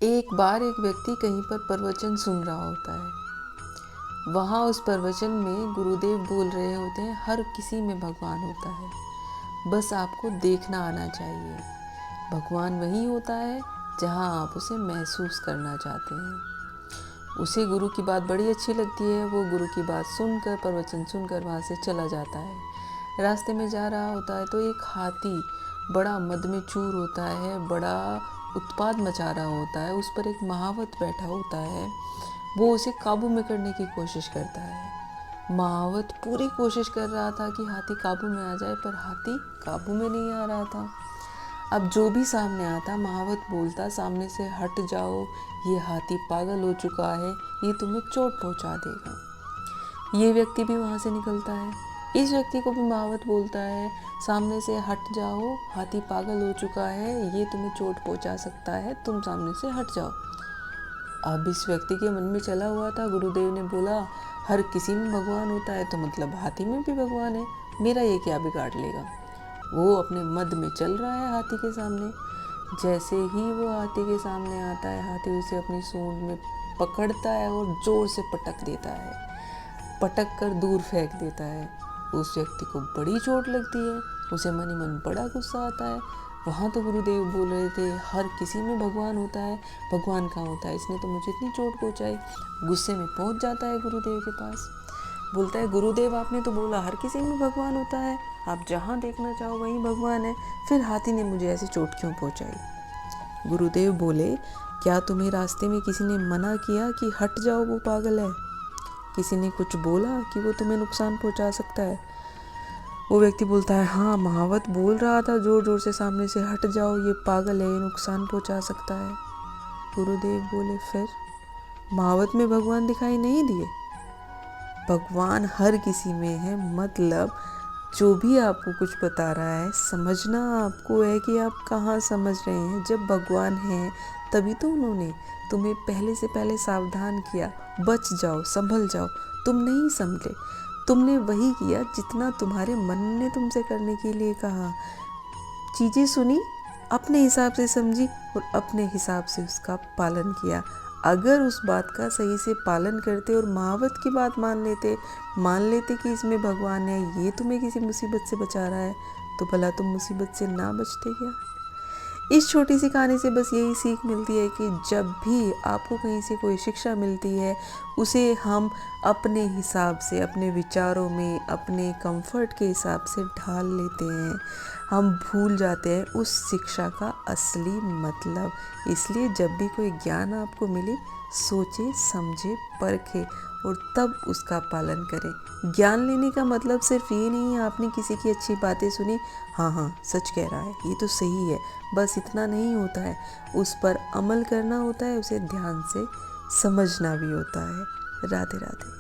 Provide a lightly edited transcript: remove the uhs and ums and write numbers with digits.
एक बार एक व्यक्ति कहीं पर प्रवचन सुन रहा होता है। वहाँ उस प्रवचन में गुरुदेव बोल रहे होते हैं, हर किसी में भगवान होता है, बस आपको देखना आना चाहिए। भगवान वही होता है जहाँ आप उसे महसूस करना चाहते हैं। उसे गुरु की बात बड़ी अच्छी लगती है। वो गुरु की बात सुनकर, प्रवचन सुनकर वहाँ से चला जाता है। रास्ते में जा रहा होता है तो एक हाथी बड़ा मद में चूर होता है, बड़ा उत्पाद मचा रहा होता है। उस पर एक महावत बैठा होता है। वो उसे काबू में करने की कोशिश करता है। महावत पूरी कोशिश कर रहा था कि हाथी काबू में आ जाए, पर हाथी काबू में नहीं आ रहा था। अब जो भी सामने आता, महावत बोलता, सामने से हट जाओ, ये हाथी पागल हो चुका है, ये तुम्हें चोट पहुंचा देगा। ये व्यक्ति भी वहाँ से निकलता है। इस व्यक्ति को भी महावत बोलता है, सामने से हट जाओ, हाथी पागल हो चुका है, ये तुम्हें चोट पहुंचा सकता है, तुम सामने से हट जाओ। अब इस व्यक्ति के मन में चला हुआ था, गुरुदेव ने बोला हर किसी में भगवान होता है, तो मतलब हाथी में भी भगवान है, मेरा ये क्या बिगाड़ लेगा। वो अपने मद में चल रहा है हाथी के सामने। जैसे ही वो हाथी के सामने आता है, हाथी उसे अपनी सूंड में पकड़ता है और जोर से पटक देता है, पटक कर दूर फेंक देता है। उस व्यक्ति को बड़ी चोट लगती है, उसे मन ही मन बड़ा गुस्सा आता है। वहाँ तो गुरुदेव बोल रहे थे हर किसी में भगवान होता है, भगवान कहाँ होता है, इसने तो मुझे इतनी चोट पहुँचाई। गुस्से में पहुँच जाता है गुरुदेव के पास, बोलता है गुरुदेव आपने तो बोला हर किसी में भगवान होता है, आप जहाँ देखना चाहो वहीं भगवान है, फिर हाथी ने मुझे ऐसे चोट क्यों पहुँचाई। गुरुदेव बोले क्या तुम्हें रास्ते में किसी ने मना किया कि हट जाओ, वो पागल है? किसी ने कुछ बोला कि वो तुम्हें नुकसान पहुंचा सकता है? वो व्यक्ति बोलता है हाँ, महावत बोल रहा था जोर जोर से सामने से, हट जाओ, ये पागल है, ये नुकसान पहुंचा सकता है। गुरुदेव बोले फिर महावत में भगवान दिखाई नहीं दिए? भगवान हर किसी में है। मतलब जो भी आपको कुछ बता रहा है, समझना आपको है कि आप कहाँ समझ रहे हैं। जब भगवान है तभी तो उन्होंने तुम्हें पहले से पहले सावधान किया, बच जाओ, संभल जाओ। तुम नहीं संभले, तुमने वही किया जितना तुम्हारे मन ने तुमसे करने के लिए कहा। चीज़ें सुनी, अपने हिसाब से समझी और अपने हिसाब से उसका पालन किया। अगर उस बात का सही से पालन करते और महावत की बात मान लेते कि इसमें भगवान है, ये तुम्हें किसी मुसीबत से बचा रहा है, तो भला तुम मुसीबत से ना बचते क्या। इस छोटी सी कहानी से बस यही सीख मिलती है कि जब भी आपको कहीं से कोई शिक्षा मिलती है, उसे हम अपने हिसाब से, अपने विचारों में, अपने कंफर्ट के हिसाब से ढाल लेते हैं। हम भूल जाते हैं उस शिक्षा का असली मतलब। इसलिए जब भी कोई ज्ञान आपको मिले, सोचे, समझे, परखे और तब उसका पालन करें। ज्ञान लेने का मतलब सिर्फ ये नहीं है आपने किसी की अच्छी बातें सुनी, हाँ हाँ सच कह रहा है, ये तो सही है, बस इतना नहीं होता है। उस पर अमल करना होता है, उसे ध्यान से समझना भी होता है। राधे राधे।